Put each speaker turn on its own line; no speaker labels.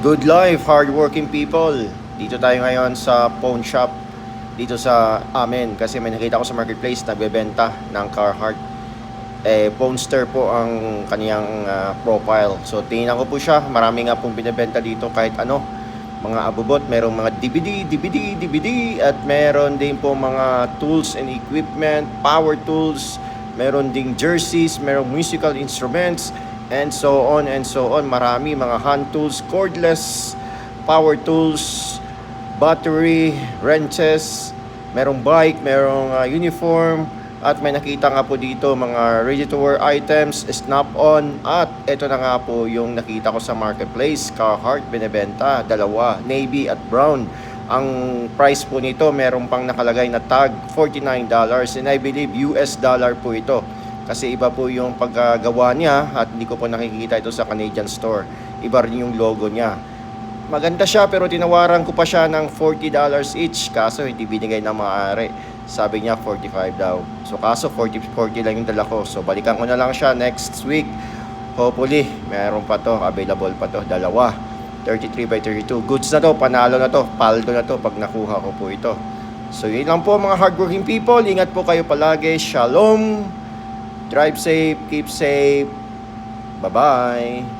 Good life, hardworking people. Dito tayo ngayon sa pawn shop dito sa amin kasi may nakita ko sa marketplace nagbebenta ng Carhartt. Pawnster po ang kaniyang profile. So tingnan ko po siya, marami nga pong binebenta dito kahit ano. Mga abubot, merong mga DVD at meron din po mga tools and equipment, power tools, meron ding jerseys, merong musical instruments, and so on and so on. Marami mga hand tools, cordless, power tools, battery, wrenches, merong bike, merong uniform, at may nakita nga po dito mga ready-to-wear items, snap-on, at ito na nga po yung nakita ko sa marketplace, Carhartt binebenta, dalawa, navy at brown. Ang price po nito, meron pang nakalagay na tag, $49, and I believe US dollar po ito. Kasi iba po yung paggawa niya at hindi ko po nakikita ito sa Canadian store. Iba rin yung logo niya. Maganda siya pero tinawaran ko pa siya ng $40 each. Kaso hindi binigay na maaari. Sabi niya 45 daw. So kaso 40 lang yung dala ko. So balikan ko na lang siya next week. Hopefully meron pa to, available pa to, dalawa. 33x32. Goods na to, panalo na to, paldo na to pag nakuha ko po ito. So yun lang po mga hardworking people. Ingat po kayo palagi. Shalom. Drive safe, keep safe. Bye-bye.